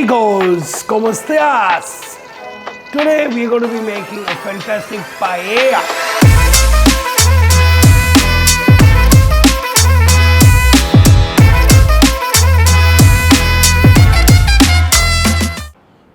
Amigos, ¿cómo estás? Today we are going to be making a fantastic paella.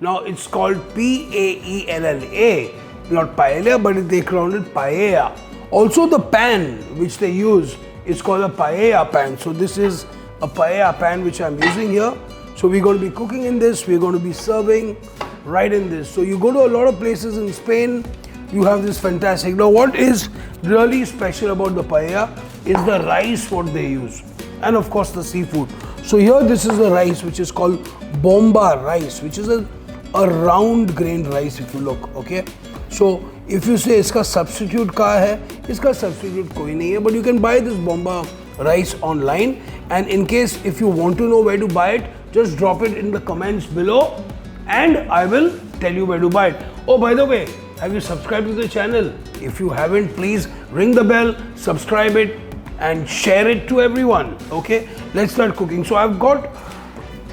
Now it's called P-A-E-L-L-A, not paella, but they call it paella. Also the pan which they use is called a paella pan. So this is a paella pan which I'm using here. So we're going to be cooking in this, we're going to be serving right in this. So you go to a lot of places in Spain, you have this fantastic. Now what is really special about the paella is the rice what they use, and of course the seafood. So here this is the rice which is called Bomba rice, which is a round grain rice if you look, okay. So if you say iska substitute kya hai, iska substitute koi nahi hai, but you can buy this Bomba rice online, and in case if you want to know where to buy it, just drop it in the comments below and I will tell you where to buy it. Oh, by the way, have you subscribed to the channel? If you haven't, please ring the bell, subscribe it and share it to everyone. Okay, let's start cooking. So I've got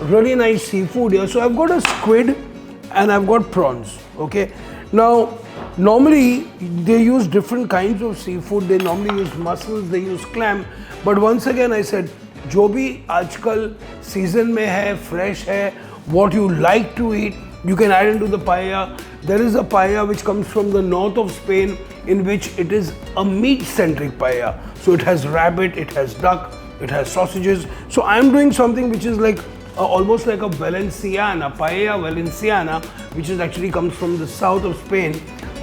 really nice seafood here. So I've got a squid and I've got prawns. Okay, now normally they use different kinds of seafood. They normally use mussels, they use clam, but once again I said जो भी आजकल season में है, fresh है, what you like to eat, you can add into the paella. There is a paella which comes from the north of Spain, in which it is a meat-centric paella. So it has rabbit, it has duck, it has sausages. So I'm doing something which is like almost like a Valenciana, paella Valenciana, which is actually comes from the south of Spain,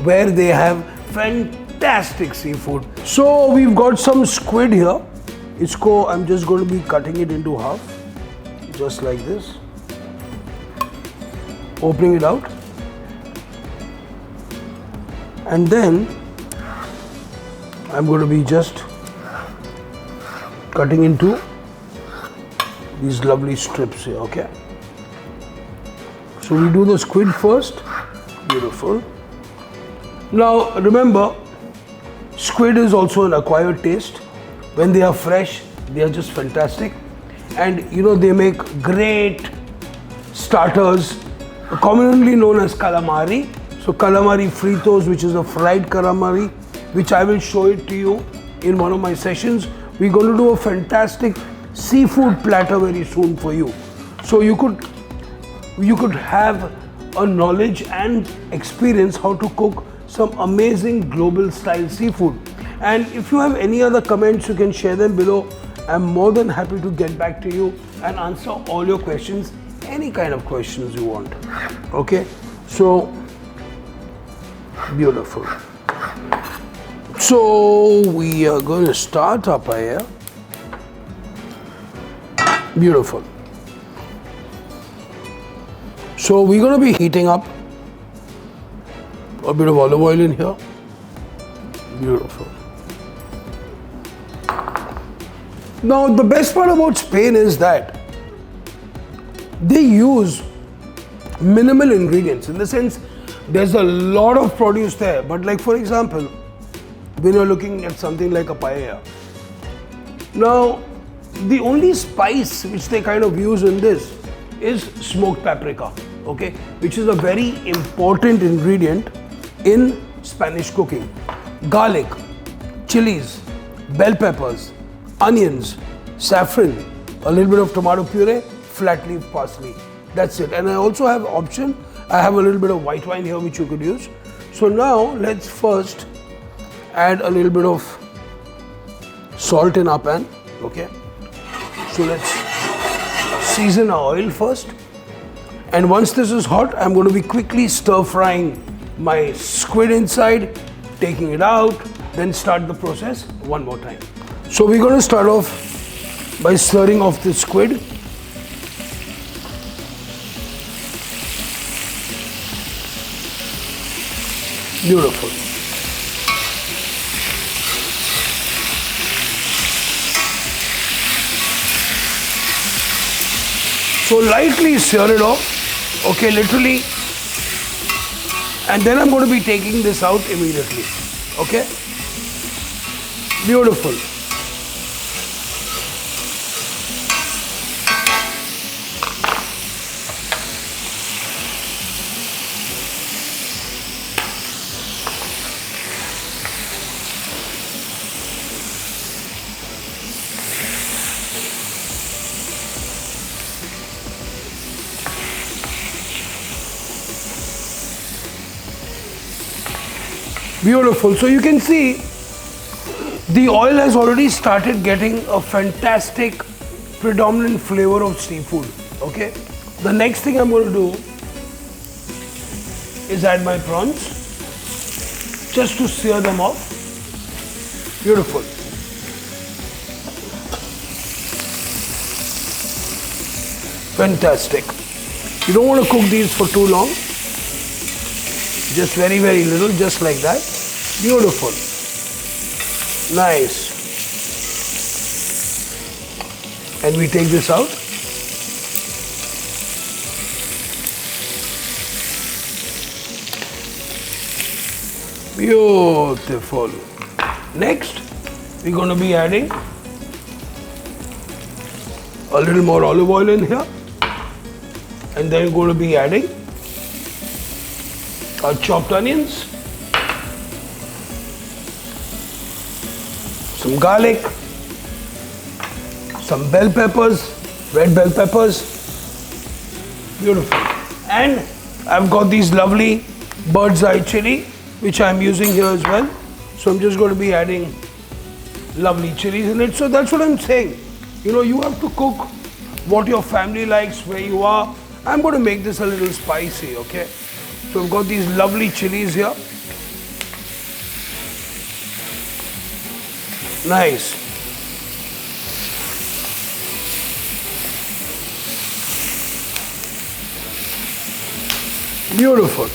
where they have fantastic seafood. So we've got some squid here. I'm just going to be cutting it into half, just like this, opening it out, and then I'm going to be just cutting into these lovely strips here, okay. So we do the squid first, beautiful. Now remember, squid is also an acquired taste. When they are fresh, they are just fantastic, and you know they make great starters, commonly known as calamari. So calamari fritos, which is a fried calamari, which I will show it to you in one of my sessions. We're going to do a fantastic seafood platter very soon for you. So you could have a knowledge and experience how to cook some amazing global style seafood. And if you have any other comments, you can share them below. I'm more than happy to get back to you and answer all your questions, any kind of questions you want. Okay, so beautiful. So we are going to start our paella. Beautiful. So we're going to be heating up a bit of olive oil in here. Beautiful. Now the best part about Spain is that they use minimal ingredients, in the sense there's a lot of produce there, but like for example, when you're looking at something like a paella, now the only spice which they kind of use in this is smoked paprika, okay, which is a very important ingredient in Spanish cooking. Garlic, chilies, bell peppers, onions, saffron, a little bit of tomato puree, flat leaf parsley. That's it. And I also have option. I have a little bit of white wine here which you could use. So now let's first add a little bit of salt in our pan. Okay. So let's season our oil first. And once this is hot, I'm going to be quickly stir frying my squid inside, taking it out, then start the process one more time. So we're going to start off by stirring off the squid. Beautiful. So lightly stir it off, okay, literally, and then I'm going to be taking this out immediately, okay. Beautiful. Beautiful. So you can see the oil has already started getting a fantastic predominant flavor of seafood. Okay. The next thing I'm going to do is add my prawns just to sear them off. Beautiful. Fantastic. You don't want to cook these for too long. Just very, very little, just like that. Beautiful. Nice. And we take this out. Beautiful. Next, we're going to be adding a little more olive oil in here. And then we're going to be adding our chopped onions, some garlic, some bell peppers, red bell peppers. Beautiful. And I've got these lovely bird's eye chili, which I'm using here as well. So I'm just going to be adding lovely chilies in it. So that's what I'm saying. You know, you have to cook what your family likes, where you are. I'm going to make this a little spicy, okay? So I've got these lovely chilies here. Nice. Beautiful.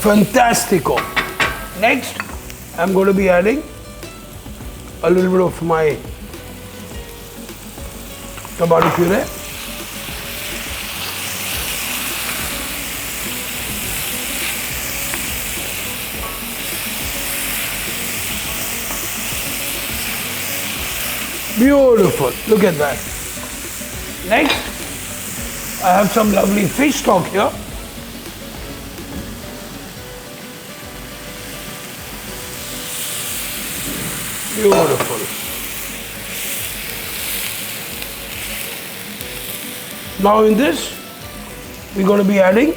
Fantastico. Next, I'm going to be adding a little bit of my tomato puree. Beautiful. Look at that. Next, I have some lovely fish stock here. Beautiful. Now in this, we're going to be adding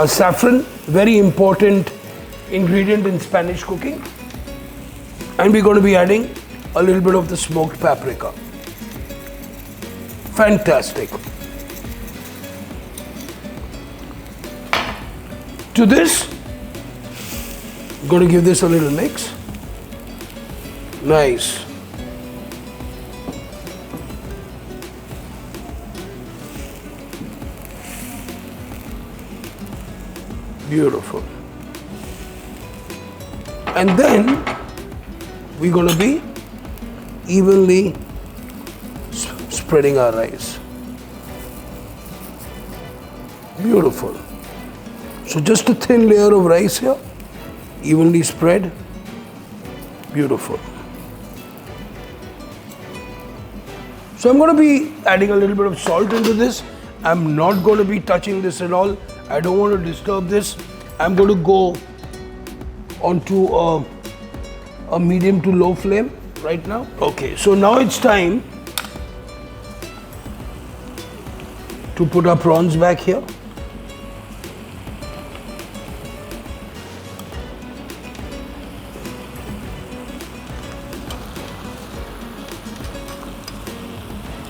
saffron, very important ingredient in Spanish cooking. And we're going to be adding a little bit of the smoked paprika. Fantastic. To this, I'm going to give this a little mix. Nice. Beautiful. And then we're going to be evenly spreading our rice. Beautiful. So just a thin layer of rice here, evenly spread. Beautiful. So I'm going to be adding a little bit of salt into this. I'm not going to be touching this at all. I don't want to disturb this. I'm going to go onto a medium to low flame right now. Okay, so now it's time to put our prawns back here.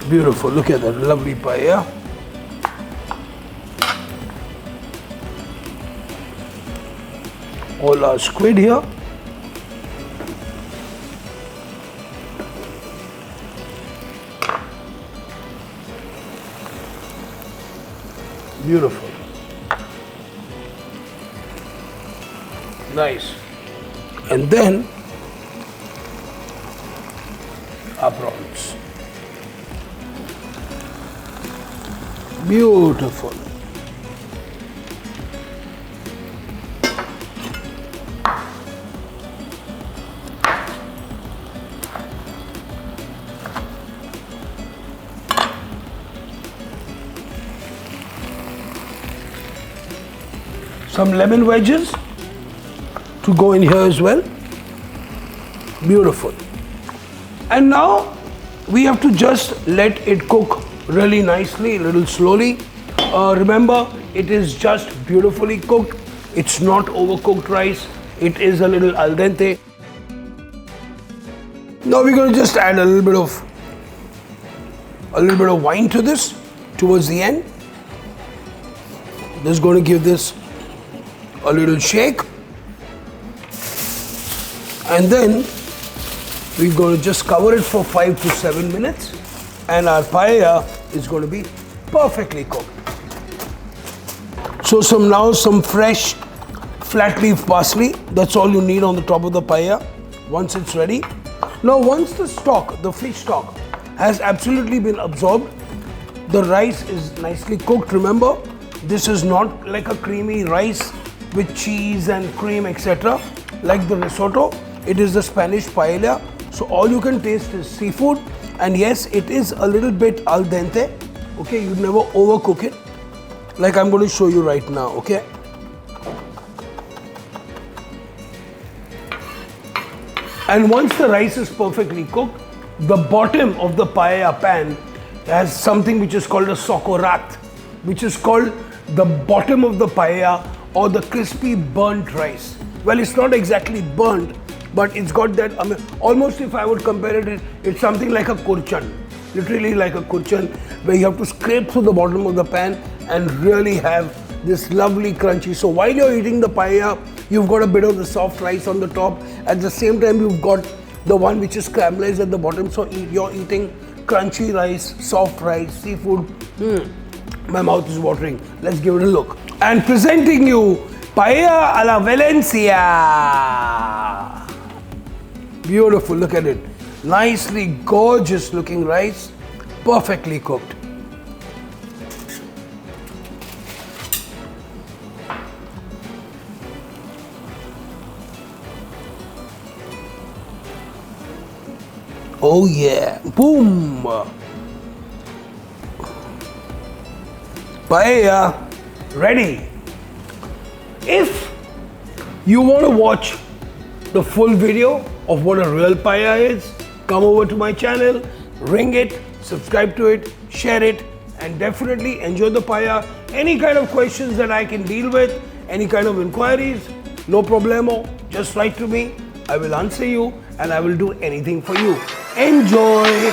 Beautiful, look at that lovely paella. All our squid here. Beautiful. Nice. And then our prawns. Beautiful. Some lemon wedges to go in here as well. Beautiful. And now we have to just let it cook really nicely, a little slowly. Remember, it is just beautifully cooked. It's not overcooked rice. It is a little al dente. Now we're going to just add a little bit of wine to this towards the end. Just going to give this a little shake. And then we're going to just cover it for 5 to 7 minutes. And our paella is going to be perfectly cooked. So some fresh flat leaf parsley. That's all you need on the top of the paella once it's ready. Now once the stock, the fish stock, has absolutely been absorbed, the rice is nicely cooked. Remember, this is not like a creamy rice with cheese and cream, etc. like the risotto. It is the Spanish paella. So all you can taste is seafood. And yes, it is a little bit al dente. Okay, you never overcook it. Like I'm going to show you right now, okay? And once the rice is perfectly cooked, the bottom of the paella pan has something which is called a socorat, which is called the bottom of the paella or the crispy burnt rice. Well, it's not exactly burnt, but it's got that, almost if I would compare it, it's something like a kurchan. Literally like a kurchan, where you have to scrape through the bottom of the pan and really have this lovely crunchy. So while you're eating the paella, you've got a bit of the soft rice on the top. At the same time, you've got the one which is caramelized at the bottom. So you're eating crunchy rice, soft rice, seafood. My mouth is watering. Let's give it a look. And presenting you Paella a la Valencia. Beautiful, look at it. Nicely gorgeous looking rice, perfectly cooked. Oh yeah, boom! Paella ready. If you want to watch the full video of what a real paella is, come over to my channel, ring it, subscribe to it, share it, and definitely enjoy the paella. Any kind of questions that I can deal with, any kind of inquiries, no problemo, just write to me. I will answer you and I will do anything for you. Enjoy!